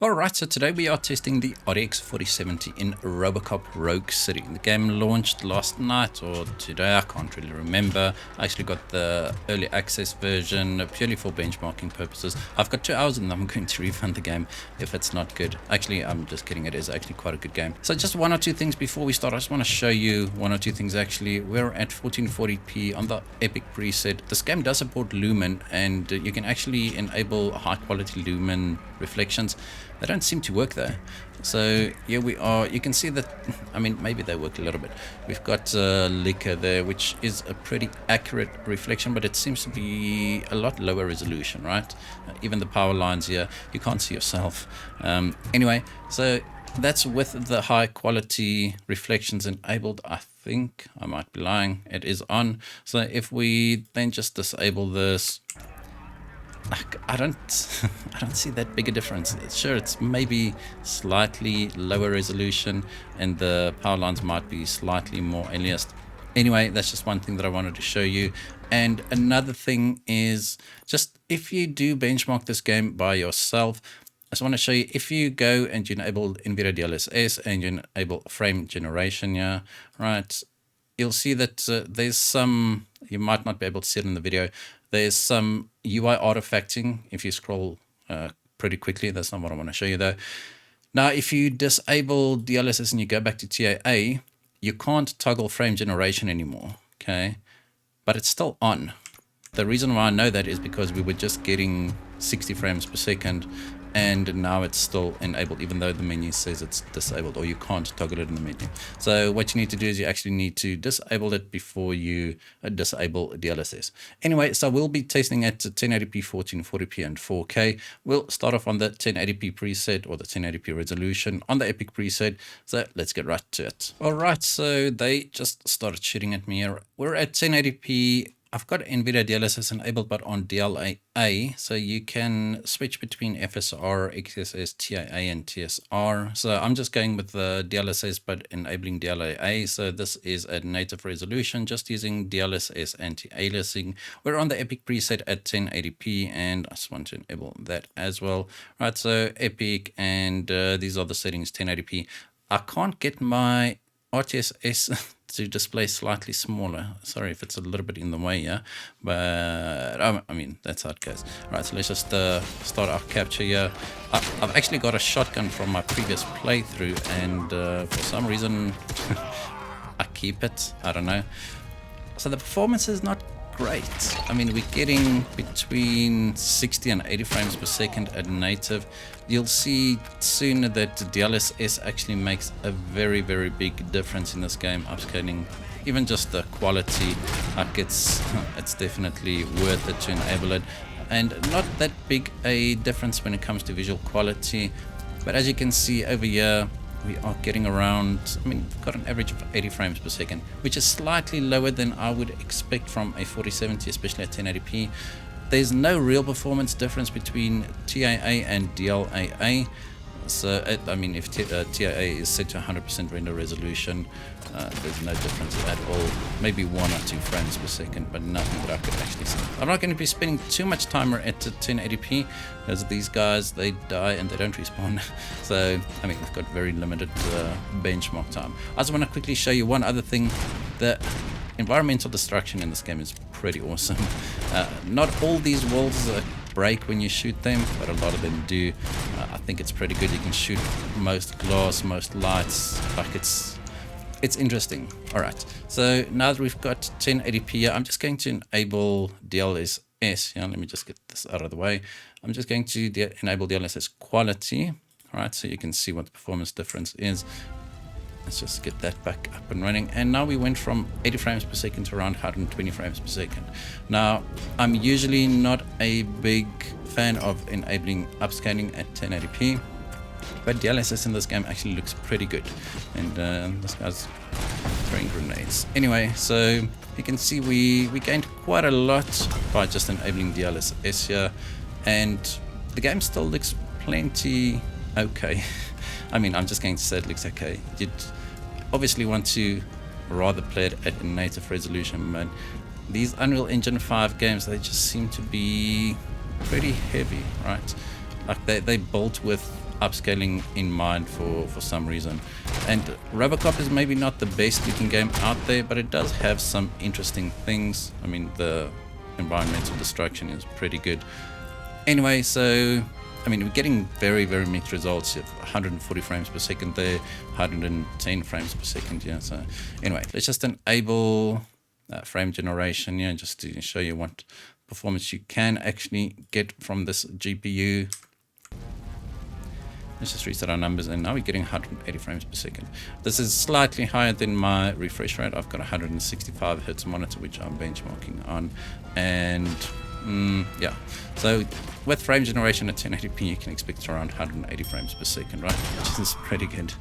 Alright, so today we are testing the RTX 4070 in Robocop Rogue City. The game launched last night or today, I can't really remember. I actually got the early access version purely for benchmarking purposes. I've got 2 hours and I'm going to refund the game if it's not good. Actually, I'm just kidding, it is actually quite a good game. So just one or two things before we start. I just want to show you one or two things actually. We're at 1440p on the Epic preset. This game does support lumen and you can actually enable high quality lumen reflections. They don't seem to work though. So here we are. You can see that, I mean, maybe they work a little bit. We've got Liquor there, which is a pretty accurate reflection, but it seems to be a lot lower resolution, right? Even the power lines here, you can't see yourself. Anyway, so that's with the high quality reflections enabled. I think I might be lying. It is on. So if we then just disable this, I don't see that big a difference. Sure, it's maybe slightly lower resolution and the power lines might be slightly more aliased. Anyway, that's just one thing that I wanted to show you. And another thing is, just if you do benchmark this game by yourself, I just want to show you, if you go and you enable Nvidia DLSS and you enable frame generation here, right, you'll see that there's some, you might not be able to see it in the video, there's some UI artifacting if you scroll pretty quickly. That's not what I want to show you though. Now, if you disable DLSS and you go back to TAA, you can't toggle frame generation anymore, okay? But it's still on. The reason why I know that is because we were just getting 60 frames per second and now it's still enabled, even though the menu says it's disabled, or you can't toggle it in the menu. So what you need to do is you actually need to disable it before you disable DLSS. Anyway, so we'll be testing at 1080p, 1440p, and 4K. We'll start off on the 1080p preset or the 1080p resolution on the Epic preset. So let's get right to it. All right, so they just started shooting at me here. We're at 1080p. I've got Nvidia DLSS enabled, but on DLAA, so you can switch between FSR, XeSS, TAA, and TSR. So I'm just going with the DLSS, but enabling DLAA. So this is a native resolution, just using DLSS anti-aliasing. We're on the Epic preset at 1080p, and I just want to enable that as well. Right, so Epic, and these are the settings, 1080p. I can't get my RTSS to display slightly smaller. Sorry if it's a little bit in the way here, but I mean, that's how it goes. All right, so let's just start our capture here. I've actually got a shotgun from my previous playthrough, and for some reason I keep it. I don't know. So the performance is not great. I mean, we're getting between 60 and 80 frames per second at native. You'll see soon that DLSS actually makes a very, very big difference in this game. Upscaling, even just the quality, like it's definitely worth it to enable it. And not that big a difference when it comes to visual quality, but as you can see over here, we are getting around, I mean, we've got an average of 80 frames per second, which is slightly lower than I would expect from a 4070, especially at 1080p. There's no real performance difference between TAA and DLAA. So, I mean, if TAA is set to 100% render resolution, there's no difference at all. Maybe 1 or 2 frames per second, but nothing that I could actually see. I'm not going to be spending too much time at 1080p, because these guys, they die and they don't respawn. So, I mean, they've got very limited benchmark time. I just want to quickly show you one other thing. The environmental destruction in this game is pretty awesome. Not all these walls break when you shoot them, but a lot of them do. I think it's pretty good. You can shoot most glass, most lights. Like it's interesting. All right, so now that we've got 1080p here, I'm just going to enable DLSS. Let me just get this out of the way. I'm just going to enable DLSS quality. All right, so you can see what the performance difference is. Let's just get that back up and running. And now we went from 80 frames per second to around 120 frames per second. Now, I'm usually not a big fan of enabling upscaling at 1080p, but DLSS in this game actually looks pretty good. And this guy's throwing grenades. Anyway, so you can see we gained quite a lot by just enabling DLSS here. And the game still looks plenty okay. I mean, I'm just going to say it looks okay. You'd obviously want to rather play it at a native resolution, but these Unreal Engine 5 games, they just seem to be pretty heavy, right? Like they built with upscaling in mind for some reason. And Robocop is maybe not the best looking game out there, but it does have some interesting things. I mean, the environmental destruction is pretty good. Anyway, so I mean, we're getting very mixed results. You have 140 frames per second there, 110 frames per second. Yeah. So anyway, let's just enable frame generation. Yeah, just to show you what performance you can actually get from this GPU. Let's just reset our numbers, and now we're getting 180 frames per second. This is slightly higher than my refresh rate. I've got a 165 hertz monitor, which I'm benchmarking on, and yeah. So with frame generation at 1080p, you can expect around 180 frames per second, right? Which is pretty good.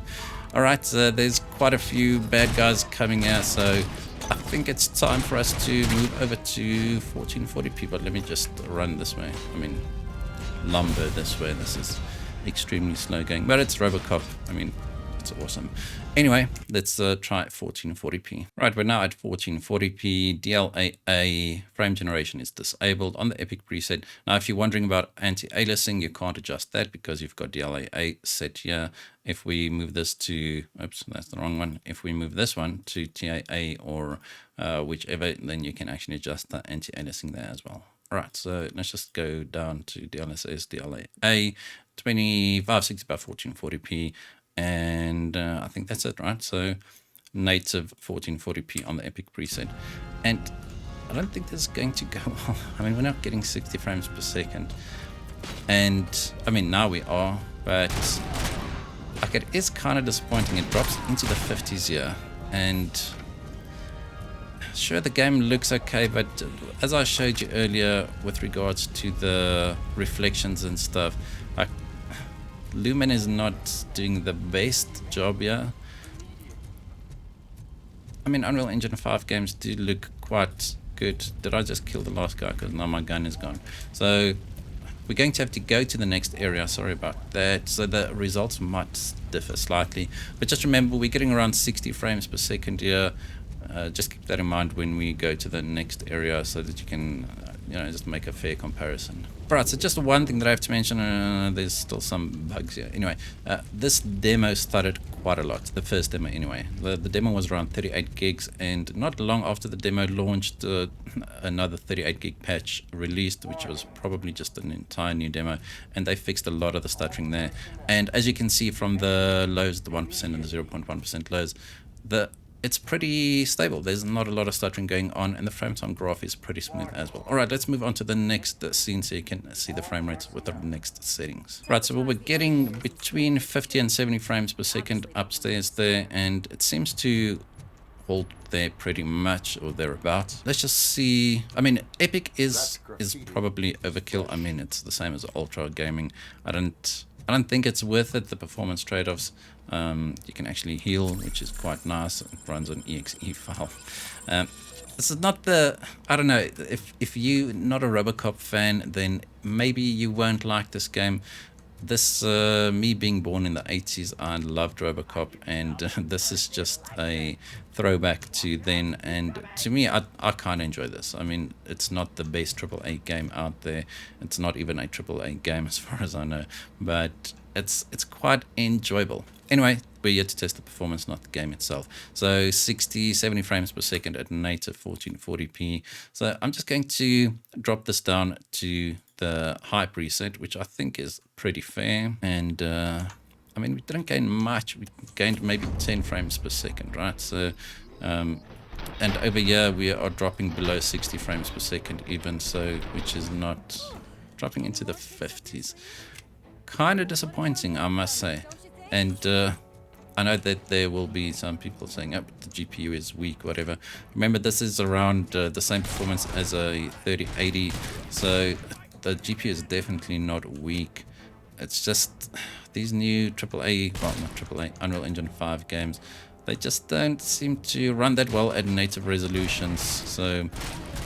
All right, so there's quite a few bad guys coming out, so I think it's time for us to move over to 1440p. But let me just run this way. I mean, lumber this way. This is extremely slow going, but it's Robocop. I mean, it's awesome. Anyway, let's try 1440p. Right, we're now at 1440p. DLAA frame generation is disabled on the Epic preset. Now, if you're wondering about anti-aliasing, you can't adjust that because you've got DLAA set here. If we move this to, oops, that's the wrong one. If we move this one to TAA or whichever, then you can actually adjust the anti-aliasing there as well. All right, so let's just go down to DLSS, DLAA, 2560 by 1440p, and I think that's it, right? So native 1440p on the Epic preset. And I don't think this is going to go well. I mean, we're not getting 60 frames per second. And I mean, now we are, but like it is kind of disappointing. It drops into the 50s here, and sure, the game looks okay, but as I showed you earlier with regards to the reflections and stuff, like Lumen is not doing the best job here. I mean, Unreal Engine 5 games do look quite good. Did I just kill the last guy? Because now my gun is gone. So we're going to have to go to the next area. Sorry about that. So the results might differ slightly, but just remember, we're getting around 60 frames per second here. Just keep that in mind when we go to the next area, so that you can just make a fair comparison. Alright, so just one thing that I have to mention, there's still some bugs here. Anyway, this demo started quite a lot, the first demo anyway. The demo was around 38 gigs, and not long after the demo launched, another 38 gig patch released, which was probably just an entire new demo, and they fixed a lot of the stuttering there. And as you can see from the lows, the 1% and the 0.1% lows, it's pretty stable. There's not a lot of stuttering going on, and the frame time graph is pretty smooth as well. All right, let's move on to the next scene so you can see the frame rates with the next settings. Right, so we're getting between 50 and 70 frames per second upstairs there, and it seems to hold there pretty much or thereabouts. Let's just see. I mean, Epic is probably overkill. I mean, it's the same as Ultra Gaming. I don't think it's worth it, the performance trade-offs. You can actually heal, which is quite nice. It runs an exe file. This is not I don't know, if you're not a Robocop fan, then maybe you won't like this game. This, me being born in the 80s, I loved Robocop, and this is just a throwback to then, and to me, I kind of enjoy this. I mean, it's not the best AAA game out there. It's not even a AAA game as far as I know, but it's quite enjoyable. Anyway, we're here to test the performance, not the game itself. So 60, 70 frames per second at native 1440p. So I'm just going to drop this down to the high preset, which I think is pretty fair. And I mean, we didn't gain much. We gained maybe 10 frames per second, right? So and over here we are dropping below 60 frames per second even, so which is not dropping into the 50s. Kind of disappointing, I must say. And I know that there will be some people saying, oh, the GPU is weak, whatever. Remember, this is around the same performance as a 3080, so the GPU is definitely not weak. It's just these new AAA, well, not AAA, Unreal Engine 5 games, they just don't seem to run that well at native resolutions. So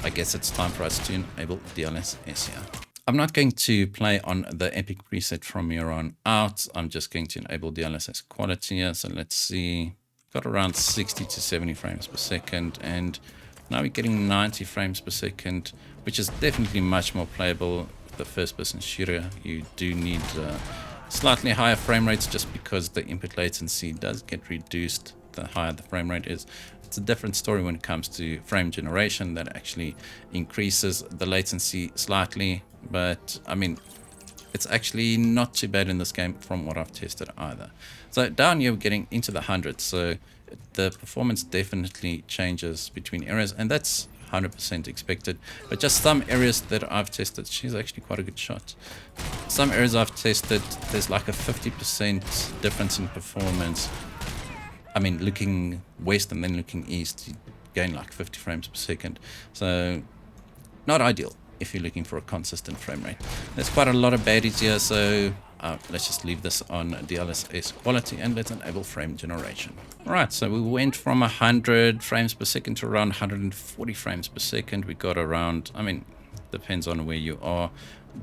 I guess it's time for us to enable DLSS here. I'm not going to play on the Epic preset from here on out. I'm just going to enable DLSS quality here. So let's see, got around 60 to 70 frames per second, and now we're getting 90 frames per second, which is definitely much more playable. The first person shooter, you do need slightly higher frame rates just because the input latency does get reduced the higher the frame rate is. It's a different story when it comes to frame generation that actually increases the latency slightly, but I mean, it's actually not too bad in this game from what I've tested either. So down here we're getting into the hundreds, so the performance definitely changes between areas, and that's 100% expected. But just some areas that I've tested, she's actually quite a good shot. Some areas I've tested, there's like a 50% difference in performance. I mean, looking west and then looking east, you gain like 50 frames per second. So not ideal if you're looking for a consistent frame rate. There's quite a lot of baddies here, so let's just leave this on DLSS quality and let's enable frame generation. Alright, so we went from 100 frames per second to around 140 frames per second. We got around, I mean, depends on where you are.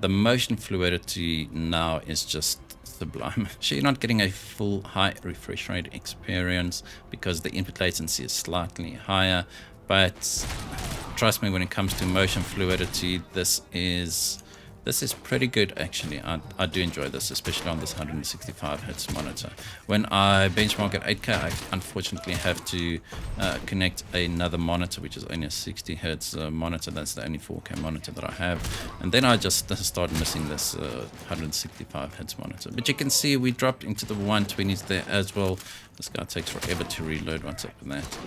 The motion fluidity now is just sublime. So you're not getting a full high refresh rate experience because the input latency is slightly higher, but trust me, when it comes to motion fluidity, this is pretty good actually. I do enjoy this, especially on this 165 Hz monitor. When I benchmark at 8K, I unfortunately have to connect another monitor, which is only a 60 Hz monitor. That's the only 4K monitor that I have. And then I just start missing this 165 Hz monitor. But you can see we dropped into the 120s there as well. This guy takes forever to reload. What's up with that?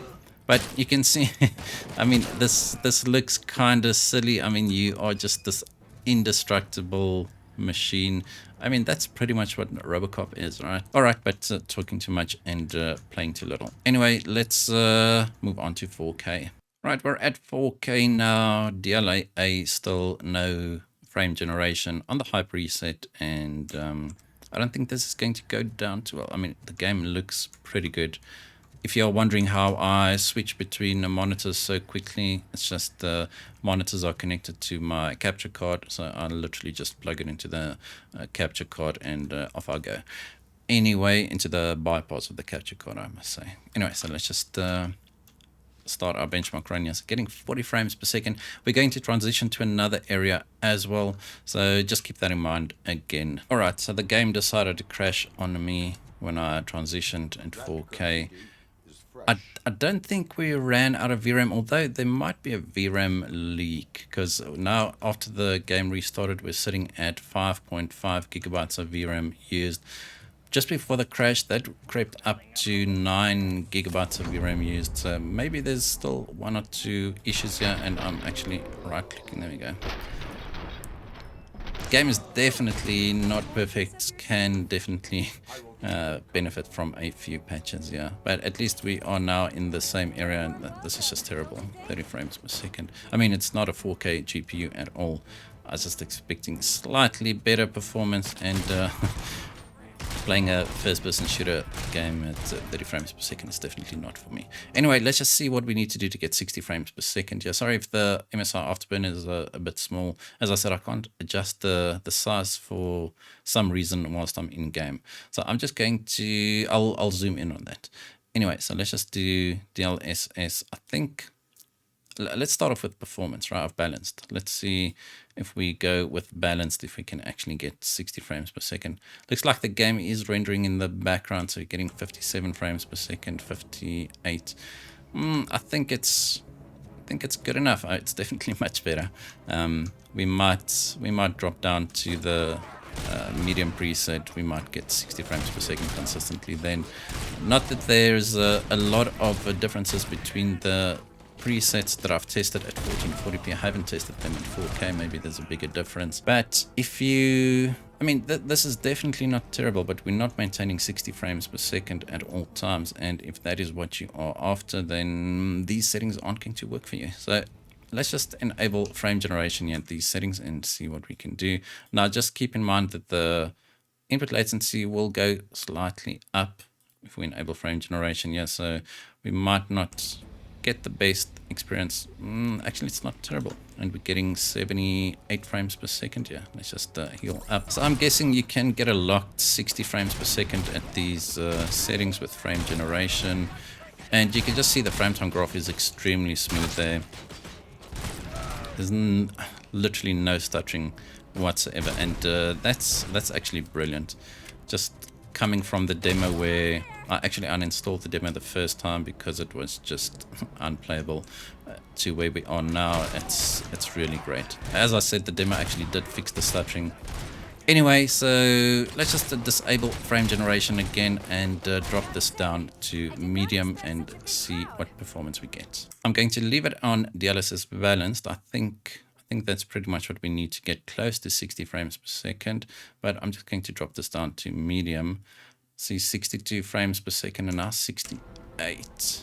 But you can see, I mean, this looks kind of silly. I mean, you are just this indestructible machine. I mean, that's pretty much what Robocop is, right? All right, but talking too much and playing too little. Anyway, let's move on to 4K. Right, we're at 4K now. DLAA still no frame generation on the high preset, and I don't think this is going to go down too well. I mean, the game looks pretty good. If you're wondering how I switch between the monitors so quickly, it's just the monitors are connected to my capture card. So I literally just plug it into the capture card and off I go. Anyway, into the bypass of the capture card, I must say. Anyway, so let's just start our benchmark run here. So getting 40 frames per second. We're going to transition to another area as well. So just keep that in mind again. All right, so the game decided to crash on me when I transitioned into 4K. I don't think we ran out of VRAM, although there might be a VRAM leak, because now after the game restarted, we're sitting at 5.5 gigabytes of VRAM used. Just before the crash, that crept up to 9 gigabytes of VRAM used. So maybe there's still one or two issues here, and I'm actually right-clicking. There we go. Game is definitely not perfect, can definitely benefit from a few patches, yeah. But at least we are now in the same area, and this is just terrible. 30 frames per second. I mean, it's not a 4K GPU at all. I was just expecting slightly better performance, and playing a first-person shooter game at 30 frames per second is definitely not for me. Anyway, let's just see what we need to do to get 60 frames per second. Yeah, sorry if the MSI Afterburn is a bit small. As I said, I can't adjust the size for some reason whilst I'm in game. So I'm just going to, I'll zoom in on that. Anyway, so let's just do DLSS. I think, let's start off with performance, right? I've balanced. Let's see if we go with balanced, if we can actually get 60 frames per second. Looks like the game is rendering in the background, so you're getting 57 frames per second, 58. I think it's good enough. It's definitely much better. We might drop down to the medium preset. We might get 60 frames per second consistently then. Not that there's a lot of differences between the presets that I've tested at 1440p. I haven't tested them in 4K. Maybe there's a bigger difference. But if you, I mean, this is definitely not terrible, but we're not maintaining 60 frames per second at all times. And if that is what you are after, then these settings aren't going to work for you. So let's just enable frame generation here at these settings and see what we can do. Now, just keep in mind that the input latency will go slightly up if we enable frame generation here. So we might not get the best experience. Actually, it's not terrible, and we're getting 78 frames per second here. Let's just heal up. So I'm guessing you can get a locked 60 frames per second at these settings with frame generation, and you can just see the frame time graph is extremely smooth there. There's literally no stuttering whatsoever, and that's actually brilliant. just coming from the demo where I actually uninstalled the demo the first time because it was just unplayable, to where we are now. It's really great. As I said, the demo actually did fix the stuttering. Anyway, so let's just disable frame generation again and drop this down to medium and see what performance we get. I'm going to leave it on DLSS balanced. I think that's pretty much what we need to get close to 60 frames per second, but I'm just going to drop this down to medium. See, 62 frames per second and now 68.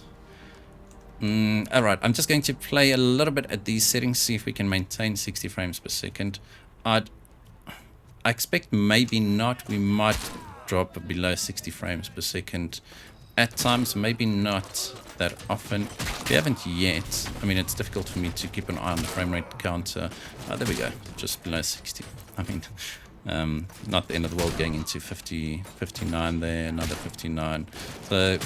All right, I'm just going to play a little bit at these settings, see if we can maintain 60 frames per second. I expect maybe not. We might drop below 60 frames per second at times, maybe not that often. We haven't yet. I mean, it's difficult for me to keep an eye on the frame rate counter. There we go, just below 60. I mean, not the end of the world going into 50, 59 there, another 59. So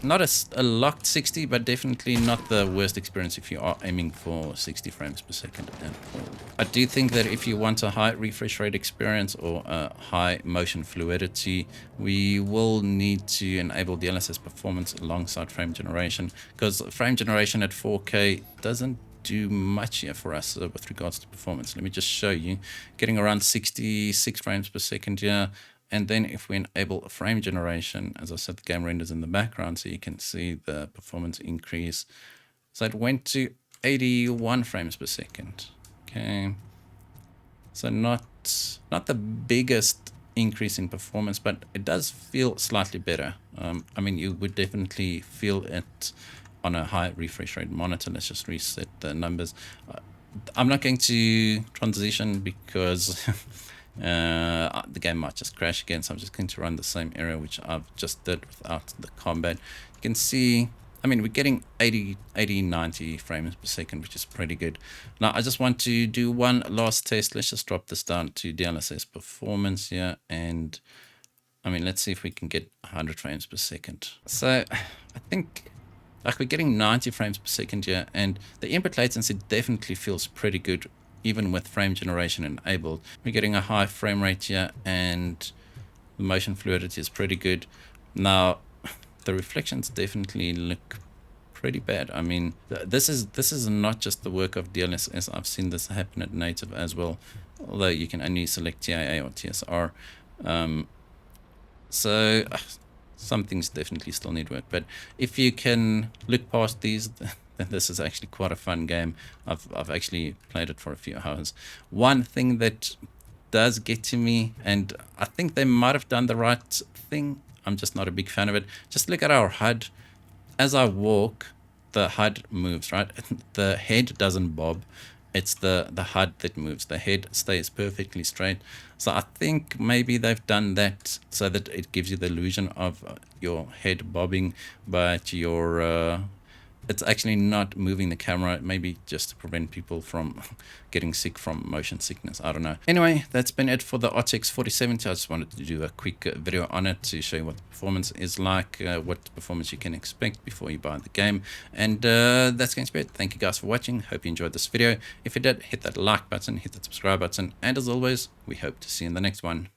not a locked 60, but definitely not the worst experience if you are aiming for 60 frames per second at all. I do think that if you want a high refresh rate experience or a high motion fluidity, we will need to enable DLSS performance alongside frame generation, because frame generation at 4K doesn't do much here for us with regards to performance. Let me just show you, getting around 66 frames per second here. And then if we enable frame generation, as I said, the game renders in the background, so you can see the performance increase. So it went to 81 frames per second. Okay, so not the biggest increase in performance, but it does feel slightly better. I mean, you would definitely feel it on a high refresh rate monitor. Let's just reset the numbers. I'm not going to transition because the game might just crash again, so I'm just going to run the same area which I've just did without the combat. You can see, I mean, we're getting 80, 90 frames per second, which is pretty good. Now I just want to do one last test. Let's just drop this down to DLSS performance here, and I mean, let's see if we can get 100 frames per second. So I think like we're getting 90 frames per second here, and the input latency definitely feels pretty good even with frame generation enabled. We're getting a high frame rate here, and the motion fluidity is pretty good. Now the reflections definitely look pretty bad. I mean, this is not just the work of DLSS. I've seen this happen at native as well, although you can only select TAA or TSR. So some things definitely still need work, but if you can look past these, then this is actually quite a fun game. I've actually played it for a few hours. One thing that does get to me, and I think they might have done the right thing, I'm just not a big fan of it. Just look at our HUD. As I walk, the HUD moves, right? The head doesn't bob. It's the HUD that moves. The head stays perfectly straight. So I think maybe they've done that so that it gives you the illusion of your head bobbing, but your it's actually not moving the camera, maybe just to prevent people from getting sick from motion sickness. I don't know. Anyway, that's been it for the RTX 4070. I just wanted to do a quick video on it to show you what the performance is like, what performance you can expect before you buy the game. And that's going to be it. Thank you guys for watching. Hope you enjoyed this video. If you did, hit that like button, hit that subscribe button. And as always, we hope to see you in the next one.